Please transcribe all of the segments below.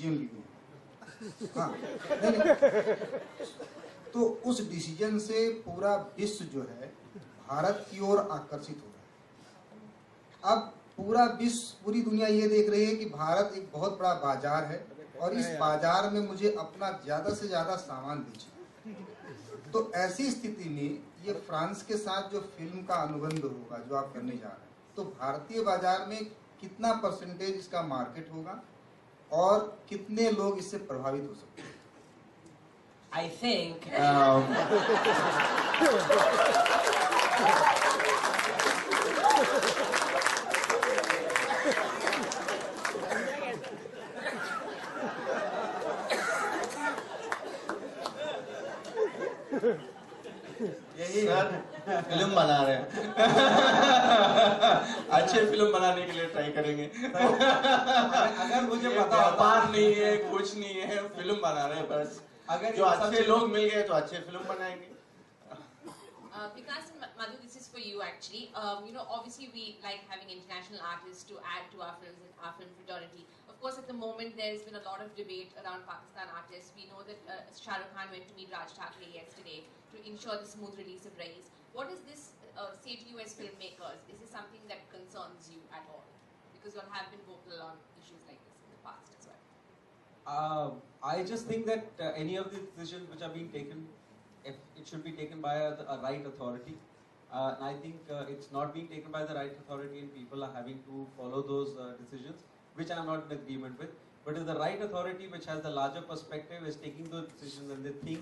Decision ली हुई। हाँ, नहीं, तो उस डिसीजन से पूरा विश्व जो है भारत की ओर आकर्षित हो रहा है। अब पूरा विश्व, पूरी दुनिया ये देख रही है कि भारत एक बहुत बड़ा बाजार है और इस बाजार में मुझे अपना ज़्यादा से ज़्यादा सामान बेचना। तो ऐसी स्थिति में ये फ्रांस के साथ जो फिल्म का अनुबंध होगा जो आप करने जा रहे हैं, तो भारतीय बाजार में कितना परसेंटेज इसका मार्केट होगा और कितने लोग इससे प्रभावित हो सकते हैं? I think यही फिल्म बना रहे हैं। अच्छे फिल्म बनाने के लिए ट्राई करेंगे। अगर मुझे पता व्यापार नहीं है, कुछ नहीं है, फिल्म बना रहे हैं बस। अगर जो अच्छे लोग मिल गए तो अच्छे फिल्म बनाएंगे। Vikas and Madhu, this is for you actually. You know, obviously we like having international artists to add to our films and our film fraternity. Of course, at the moment there's been a lot of debate around Pakistan artists. We know that Shah Rukh Khan went to meet Raj Thakre yesterday to ensure the smooth release of Raees. What does this say to you as filmmakers? Is this something that concerns you at all? Because you all have been vocal on issues like this in the past as well. I just think that any of the decisions which are being taken, if it should be taken by a right authority. And I think it's not being taken by the right authority and people are having to follow those decisions, which I am not in agreement with. But if the right authority, which has the larger perspective, is taking those decisions and they think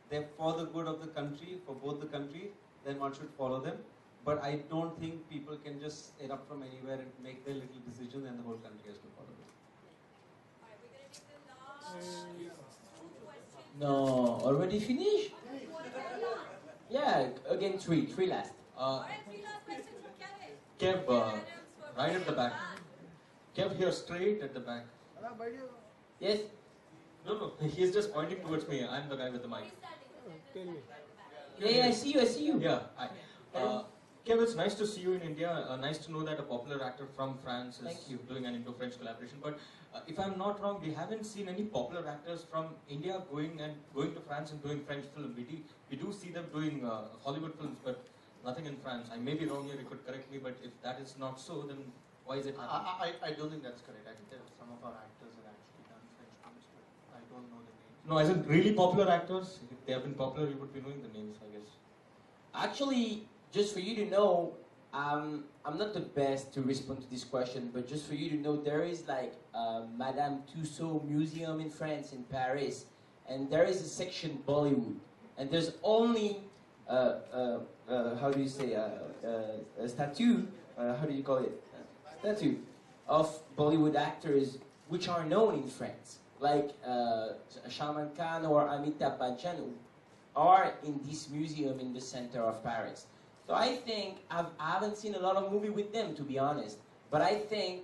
they're for the good of the country, for both the countries, then one should follow them. But I don't think people can just erupt from anywhere and make their little decisions and the whole country has to follow them. no, already finished? Yeah, again three last. Kev, right at the back. Kev here, straight at the back. Yes. No, he's just pointing towards me. I'm the guy with the mic. Yeah, I see you. Yeah. Kev, it's nice to see you in India. Nice to know that a popular actor from France is doing an Indo-French collaboration. But if I'm not wrong, we haven't seen any popular actors from India going to France and doing French film. We do see them doing Hollywood films, but nothing in France. I may be wrong here. You could correct me. But if that is not so, then why is it happening? I don't think that's correct. I think there are some of our actors have actually done French films, but I don't know the names. No, as in really popular actors. If they have been popular, you would be knowing the names, I guess. Actually, just for you to know, I'm not the best to respond to this question, but just for you to know, there is like Madame Tussauds Museum in France, in Paris, and there is a section Bollywood, and there's only how do you say a statue? How do you call it? Statue of Bollywood actors which are known in France, like Salman Khan or Amitabh Bachchan are in this museum in the center of Paris. So I think I haven't seen a lot of movies with them, to be honest. But I think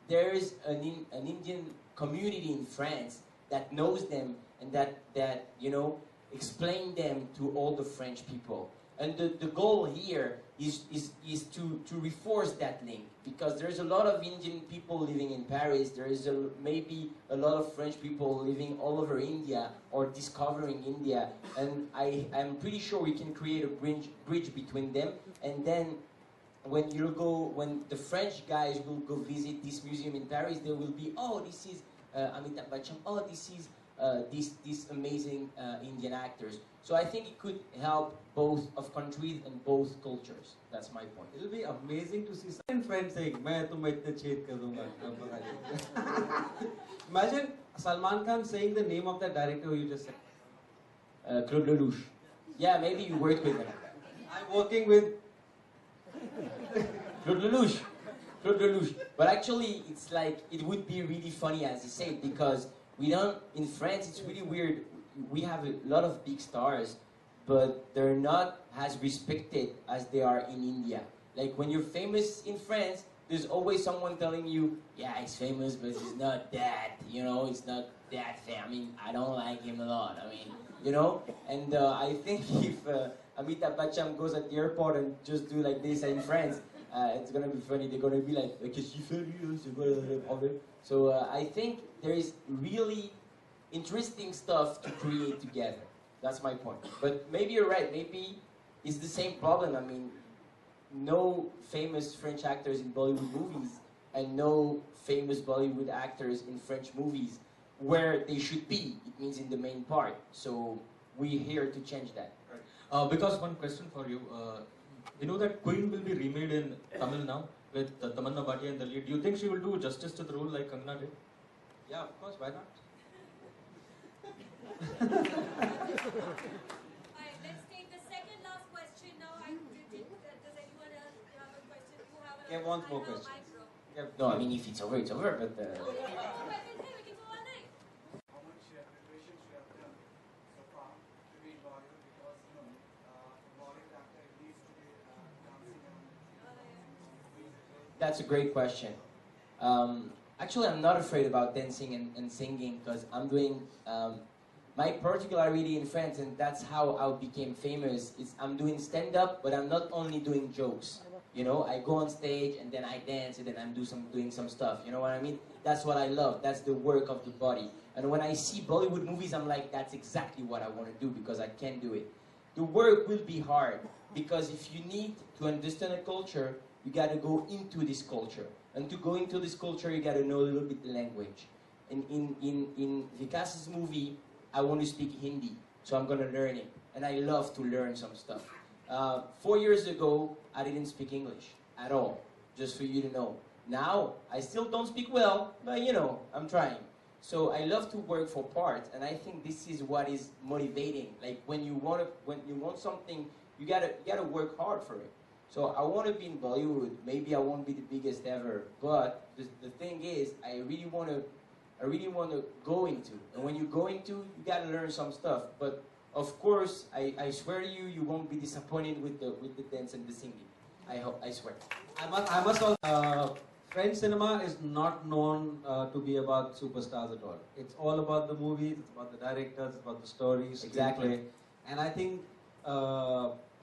there is an Indian community in France that knows them and that you know, explain them to all the French people. And the goal here is to reinforce that link, because there's a lot of Indian people living in Paris. There is maybe a lot of French people living all over India or discovering India, and I'm pretty sure we can create a bridge between them. And then when the French guys will go visit this museum in Paris, they will be, oh, this is Amitabh Bachchan, oh, this is these amazing Indian actors. So I think it could help both of countries and both cultures. That's my point. It'll be amazing to see some friends saying, "मैं तुम्हें इतने छेद कर दूँगा." Imagine Salman Khan saying the name of that director who you just said. Claude Lelouch. Yeah, maybe you worked with him. I'm working with Claude Lelouch. Claude Lelouch. But actually, it's like, it would be really funny, as you said, because we don't, in France, it's really weird. We have a lot of big stars, but they're not as respected as they are in India. Like when you're famous in France, there's always someone telling you, yeah, he's famous, but he's not that, you know, it's not that famous. I mean, I don't like him a lot. I mean, you know, and I think if Amitabh Bachchan goes at the airport and just do like this in France, It's gonna be funny. They're gonna be like, "Qu'est-ce qu'il fait lui? C'est quoi le problème?" So I think there is really interesting stuff to create together. That's my point. But maybe you're right. Maybe it's the same problem. I mean, no famous French actors in Bollywood movies and no famous Bollywood actors in French movies where they should be. It means in the main part. So we're here to change that. Because one question for you. You know that Queen will be remade in Tamil now with Tamanna Bhatia in the lead. Do you think she will do justice to the role like Kangana did? Yeah, of course. Why not? Alright, let's take the second last question now. Does anyone else have a question? You have a Kev wants more questions. No, I mean, if it's over, it's over. But We can go all night. How much preparation should have done so far to be in Bollywood? Because Bollywood actor needs to be dancing and that's a great question. Actually, I'm not afraid about dancing and singing because I'm doing my particularity in France, and that's how I became famous. Is I'm doing stand-up, but I'm not only doing jokes. You know, I go on stage and then I dance and then I'm doing some stuff. You know what I mean? That's what I love. That's the work of the body. And when I see Bollywood movies, I'm like, that's exactly what I want to do because I can do it. The work will be hard because if you need to understand a culture, you got to go into this culture. And to go into this culture, you got to know a little bit the language. And in VIKAS' movie, I want to speak Hindi, so I'm going to learn it. And I love to learn some stuff. 4 years ago, I didn't speak English at all, just for you to know. Now, I still don't speak well, but you know, I'm trying. So I love to work for parts, and I think this is what is motivating. Like when you want something, you gotta work hard for it. So I want to be in Bollywood. Maybe I won't be the biggest ever, but the thing is, I really want to go into. And when you go into, you gotta learn some stuff. But of course, I swear to you, you won't be disappointed with the dance and the singing. I swear. I must also. French cinema is not known to be about superstars at all. It's all about the movies, it's about the directors, it's about the stories, Exactly. screenplay. And I think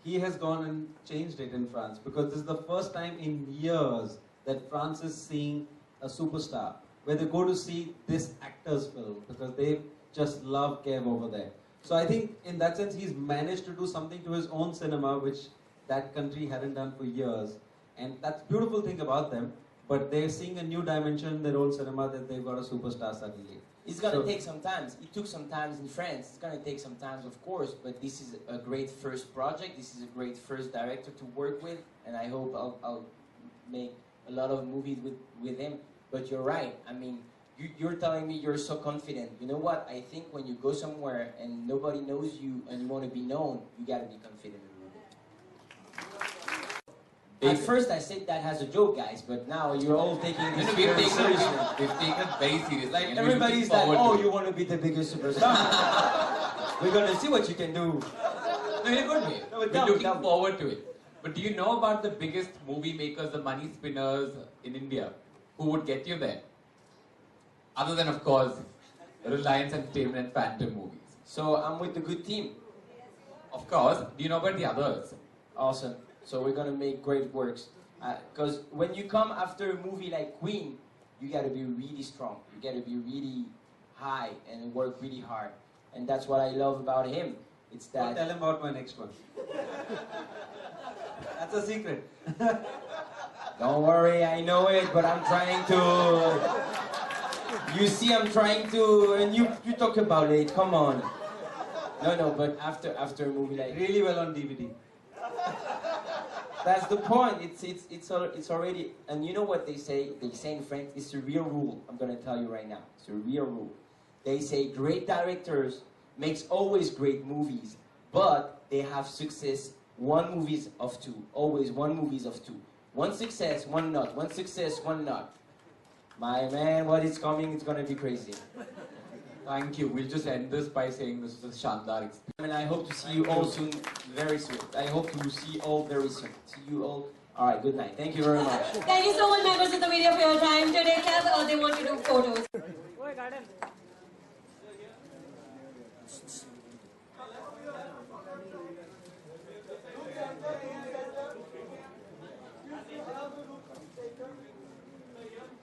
he has gone and changed it in France because this is the first time in years that France is seeing a superstar where they go to see this actor's film because they just love Kev over there. So I think in that sense he's managed to do something to his own cinema which that country hadn't done for years. And that's the beautiful thing about them. But they're seeing a new dimension in their own cinema that they've got a superstar suddenly. It's gonna take some time. It took some time in France. It's gonna take some time, of course. But this is a great first project. This is a great first director to work with, and I hope I'll make a lot of movies with him. But you're right. I mean, you're telling me you're so confident. You know what? I think when you go somewhere and nobody knows you and you want to be known, you gotta be confident. At first I said that as a joke, guys, but now you're all taking this very seriously. We've taken it very seriously. Like everybody's like, oh, you want to be the biggest superstar? We're gonna see what you can do. No, in a good way. No, We're tell looking me. forward to it. But do you know about the biggest movie makers, the money spinners in India, who would get you there? Other than, of course, Reliance Entertainment and Phantom movies. So I'm with the good team. Of course. Do you know about the others? Awesome. So we're gonna make great works. Because when you come after a movie like Queen, you gotta be really strong. You gotta be really high and work really hard. And that's what I love about him. It's Don't that. tell him about my next one. That's a secret. Don't worry, I know it, but I'm trying to. You see, I'm trying to, and you talk about it. Come on. No, but after a movie like. Really well on DVD. That's the point. It's already, and you know what they say? They say in French, it's a real rule. I'm gonna tell you right now. It's a real rule. They say great directors makes always great movies, but they have success. One movies of two. Always one movies of two. One success, one not. One success, one not. My man, what is coming? It's gonna be crazy. Thank you. We'll just end this by saying this was a Shandar experience. And I hope to see you all soon, very soon. I hope to see you all very soon. See you all. All right, good night. Thank you very much. Thank you so much, members of the media, for your time today. Kev, they want to do photos. Have the room taken in the year